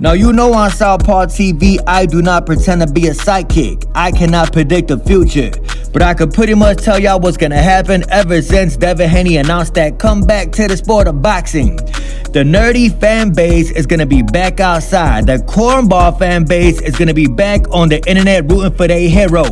Now you know on Southpaw TV, I do not pretend to be a psychic. I cannot predict the future, but I could pretty much tell y'all what's gonna happen ever since Devin Haney announced that comeback to the sport of boxing. The nerdy fan base is gonna be back outside. The cornball fan base is gonna be back on the internet rooting for their hero.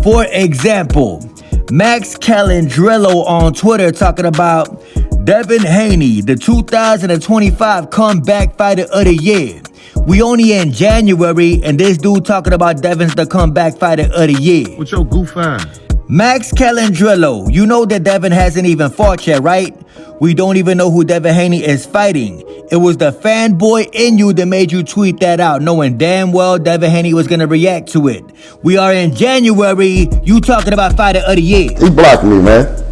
For example, Max Calandrillo on Twitter talking about Devin Haney, the 2025 comeback fighter of the year. We only in January, and this dude talking about Devin's the comeback fighter of the year. What's your goof ass? Max Calandrillo, you know that Devin hasn't even fought yet, right? We don't even know who Devin Haney is fighting. It was the fanboy in you that made you tweet that out, knowing damn well Devin Haney was gonna react to it. We are in January, you talking about fighter of the year. He blocked me, man.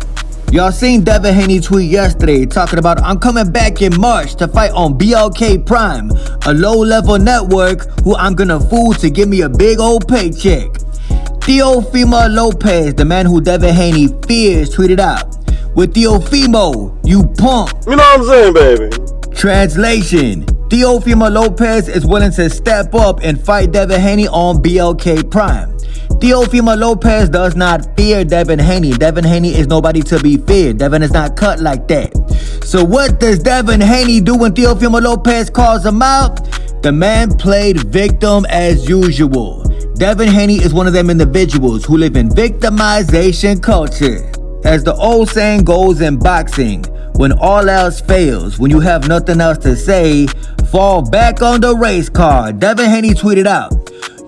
Y'all seen Devin Haney tweet yesterday talking about I'm coming back in March to fight on BLK Prime, a low-level network who I'm gonna fool to give me a big old paycheck. Teofimo Lopez, the man who Devin Haney fears, tweeted out, with Teofimo, you punk. You know what I'm saying, baby? Translation, Teofimo Lopez is willing to step up and fight Devin Haney on BLK Prime. Teofimo Lopez does not fear Devin Haney. Devin Haney is nobody to be feared. Devin is not cut like that. So what does Devin Haney do when Teofimo Lopez calls him out? The man played victim as usual. Devin Haney is one of them individuals who live in victimization culture. As the old saying goes in boxing, when all else fails, when you have nothing else to say, fall back on the race car. Devin Haney tweeted out,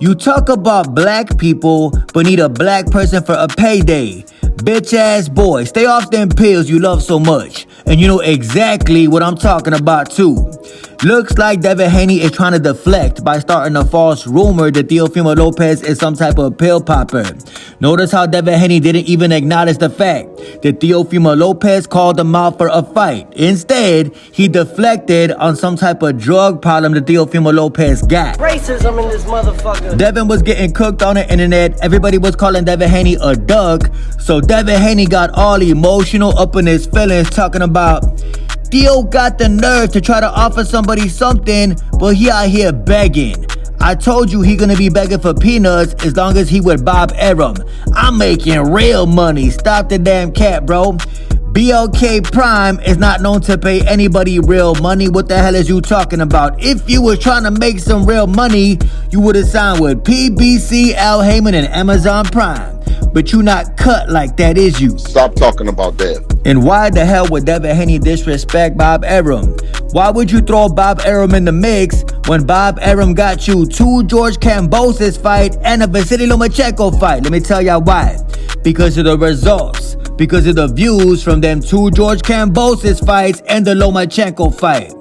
you talk about black people, but need a black person for a payday. Bitch ass boy, stay off them pills you love so much. And you know exactly what I'm talking about too. Looks like Devin Haney is trying to deflect by starting a false rumor that Teofimo Lopez is some type of pill popper. Notice how Devin Haney didn't even acknowledge the fact that Teofimo Lopez called him out for a fight. Instead, he deflected on some type of drug problem that Teofimo Lopez got. Racism in this motherfucker. Devin was getting cooked on the internet. Everybody was calling Devin Haney a duck. So Devin Haney got all emotional up in his feelings talking about Theo got the nerve to try to offer somebody something, but he out here begging. I told you he gonna be begging for peanuts as long as he with Bob Arum. I'm making real money. Stop the damn cat, bro. BLK Prime is not known to pay anybody real money. What the hell is you talking about? If you was trying to make some real money, you would have signed with PBC, Al Heyman, and Amazon Prime. But you not cut like that, is you? Stop talking about that. And why the hell would Devin Haney disrespect Bob Arum? Why would you throw Bob Arum in the mix when Bob Arum got you 2 George Kambosos fight and a Vasily Lomachenko fight? Let me tell y'all why. Because of the results. Because of the views from them 2 George Kambosos fights and the Lomachenko fight.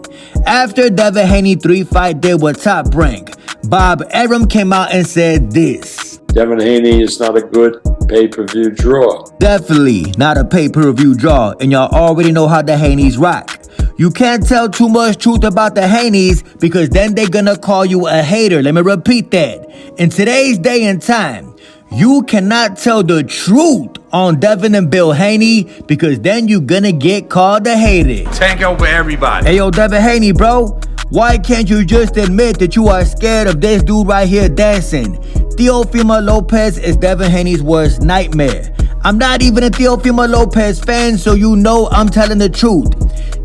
After Devin Haney 3-fight deal with Top Rank, Bob Arum came out and said this. Devin Haney is not a good pay-per-view draw. Definitely not a pay-per-view draw, and y'all already know how the Haneys rock. You can't tell too much truth about the Haneys because then they're gonna call you a hater. Let me repeat that. In today's day and time, you cannot tell the truth on Devin and Bill Haney because then you're gonna get called a hater. Tank over everybody. Hey yo, Devin Haney, bro. Why can't you just admit that you are scared of this dude right here dancing? Teofimo Lopez is Devin Haney's worst nightmare. I'm not even a Teofimo Lopez fan, so you know I'm telling the truth.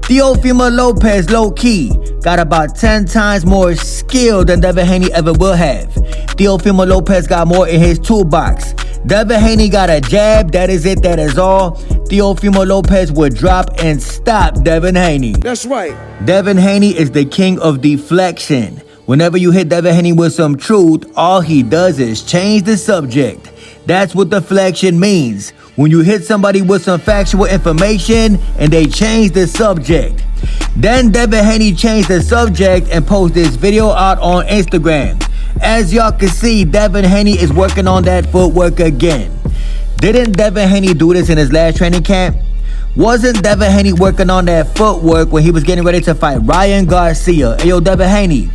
Teofimo Lopez, low-key, got about 10 times more skill than Devin Haney ever will have. Teofimo Lopez got more in his toolbox. Devin Haney got a jab, that is it, that is all. Teofimo Lopez would drop and stop Devin Haney. That's right. Devin Haney is the king of deflection. Whenever you hit Devin Haney with some truth, all he does is change the subject. That's what deflection means. When you hit somebody with some factual information and they change the subject. Then Devin Haney changed the subject and posted this video out on Instagram. As y'all can see, Devin Haney is working on that footwork again. Didn't Devin Haney do this in his last training camp? Wasn't Devin Haney working on that footwork when he was getting ready to fight Ryan Garcia? Hey yo, Devin Haney,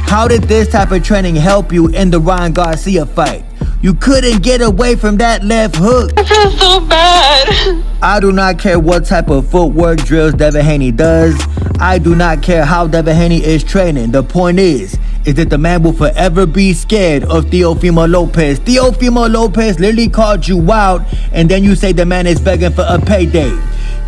how did this type of training help you in the Ryan Garcia fight? You couldn't get away from that left hook. I feel so bad. I do not care what type of footwork drills Devin Haney does. I do not care how Devin Haney is training. The point is, is that the man will forever be scared of Teofimo Lopez. Teofimo Lopez literally called you out, and then you say the man is begging for a payday.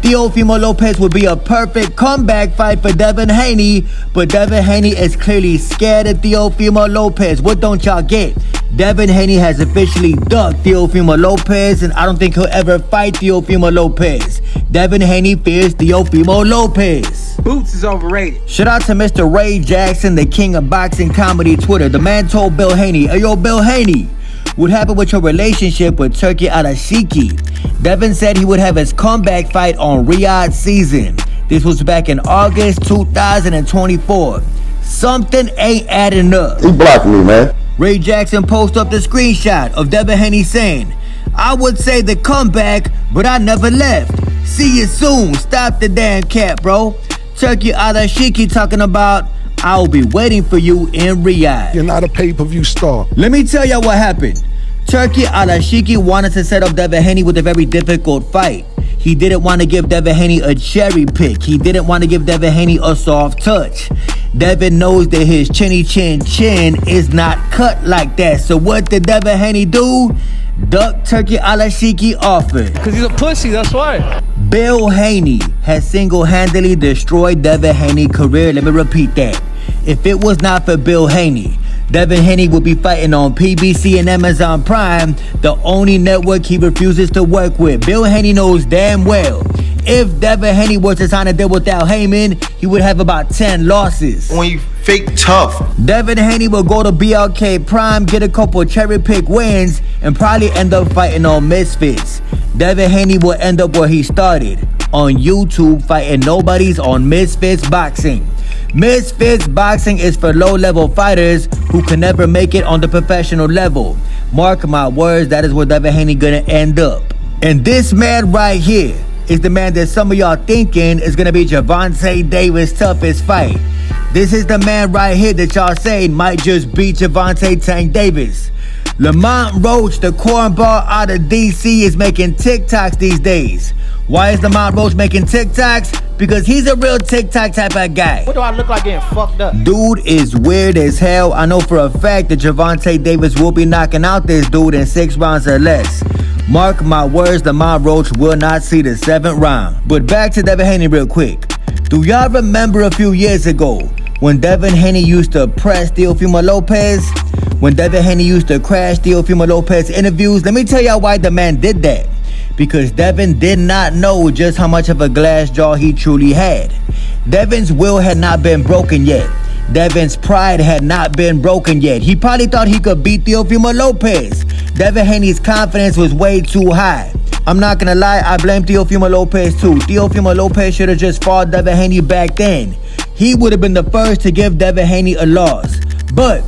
Teofimo Lopez would be a perfect comeback fight for Devin Haney, but Devin Haney is clearly scared of Teofimo Lopez. What don't y'all get? Devin Haney has officially ducked Teofimo Lopez, and I don't think he'll ever fight Teofimo Lopez. Devin Haney fears Teofimo Lopez. Boots is overrated. Shout out to Mr. Ray Jackson, the king of boxing comedy Twitter. The man told Bill Haney, "Hey yo, Bill Haney, what happened with your relationship with Turki Alashiki?" Devin said he would have his comeback fight on Riyadh season. This was back in August 2024. Something ain't adding up. He blocked me, man. Ray Jackson posted up the screenshot of Devin Haney saying, "I would say the comeback, but I never left. See you soon. Stop the damn cap, bro." Turki Alashiki talking about, "I'll be waiting for you in Riyadh." You're not a pay-per-view star. Let me tell y'all what happened. Turki Alashiki wanted to set up Devin Haney with a very difficult fight. He didn't want to give Devin Haney a cherry pick. He didn't want to give Devin Haney a soft touch. Devin knows that his chinny chin chin is not cut like that. So what did Devin Haney do? Duck Turki Alashiki offer. Because he's a pussy, that's why. Bill Haney has single-handedly destroyed Devin Haney's career. Let me repeat that. If it was not for Bill Haney, Devin Haney would be fighting on PBC and Amazon Prime, the only network he refuses to work with. Bill Haney knows damn well if Devin Haney was to sign a deal with Al Heyman, he would have about 10 losses. When you fake tough. Devin Haney will go to BLK Prime, get a couple cherry pick wins, and probably end up fighting on Misfits. Devin Haney will end up where he started, on YouTube, fighting nobodies on Misfits Boxing. Misfits Boxing is for low-level fighters who can never make it on the professional level. Mark my words, that is where Devin Haney gonna end up. And this man right here is the man that some of y'all thinking is gonna be Gervonta Davis' toughest fight. This is the man right here that y'all saying might just beat Gervonta Tank Davis. Lamont Roach, the cornball out of DC, is making TikToks these days. Why is Lamont Roach making TikToks? Because he's a real TikTok type of guy. What do I look like getting fucked up? Dude is weird as hell. I know for a fact that Gervonta Davis will be knocking out this dude in 6 rounds or less. Mark my words, Lamont Roach will not see the 7th round. But back to Devin Haney real quick. Do y'all remember a few years ago when Devin Haney used to press Teofimo Lopez? When Devin Haney used to crash Teofimo Lopez interviews? Let me tell y'all why the man did that. Because Devin did not know just how much of a glass jaw he truly had. Devin's will had not been broken yet. Devin's pride had not been broken yet. He probably thought he could beat Teofimo Lopez. Devin Haney's confidence was way too high. I'm not gonna lie, I blame Teofimo Lopez too. Teofimo Lopez should have just fought Devin Haney back then. He would have been the first to give Devin Haney a loss. But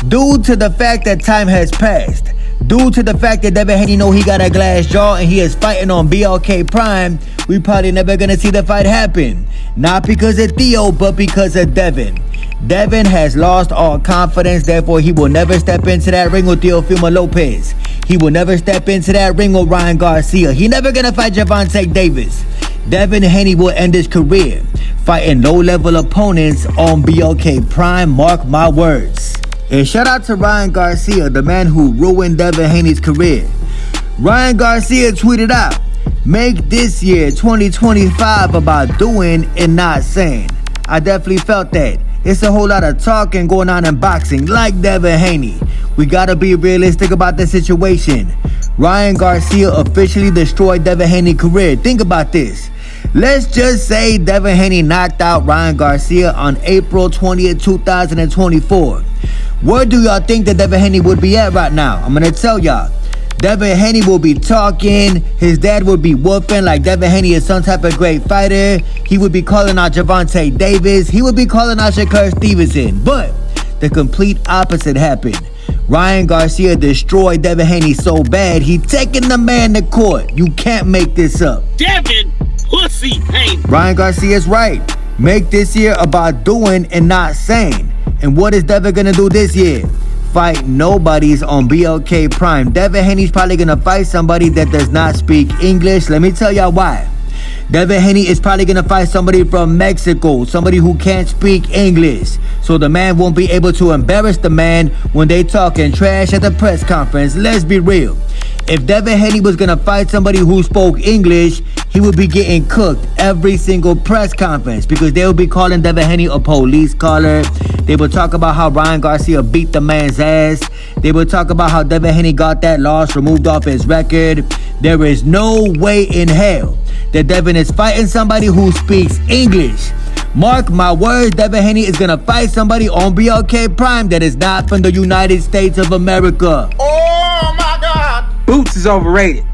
due to the fact that time has passed, due to the fact that Devin Haney know he got a glass jaw and he is fighting on BLK Prime, we probably never gonna see the fight happen. Not because of Theo, but because of Devin. Devin has lost all confidence, therefore he will never step into that ring with Teofimo Lopez. He will never step into that ring with Ryan Garcia. He never gonna fight Gervonta Davis. Devin Haney will end his career fighting low-level opponents on BLK Prime, mark my words. And shout out to Ryan Garcia, the man who ruined Devin Haney's career. Ryan Garcia tweeted out, "Make this year 2025 about doing and not saying." I definitely felt that. It's a whole lot of talking going on in boxing, like Devin Haney. We gotta be realistic about the situation. Ryan Garcia officially destroyed Devin Haney's career. Think about this. Let's just say Devin Haney knocked out Ryan Garcia on April 20th, 2024. Where do y'all think that Devin Haney would be at right now? I'm gonna tell y'all. Devin Haney will be talking. His dad would be whooping like Devin Haney is some type of great fighter. He would be calling out Gervonta Davis. He would be calling out Shakur Stevenson. But the complete opposite happened. Ryan Garcia destroyed Devin Haney so bad, he taking the man to court. You can't make this up. Devin Pussy Haney. Ryan Garcia's right. Make this year about doing and not saying. And what is Devin gonna do this year? Fight nobodies on BLK Prime. Devin Haney's probably gonna fight somebody that does not speak English. Let me tell y'all why. Devin Haney is probably gonna fight somebody from Mexico, somebody who can't speak English. So the man won't be able to embarrass the man when they talking trash at the press conference. Let's be real. If Devin Haney was gonna fight somebody who spoke English, he would be getting cooked every single press conference because they would be calling Devin Haney a police caller. They would talk about how Ryan Garcia beat the man's ass. They would talk about how Devin Haney got that loss removed off his record. There is no way in hell that Devin is fighting somebody who speaks English. Mark my words, Devin Haney is gonna fight somebody on BLK Prime that is not from the United States of America. Boots is overrated.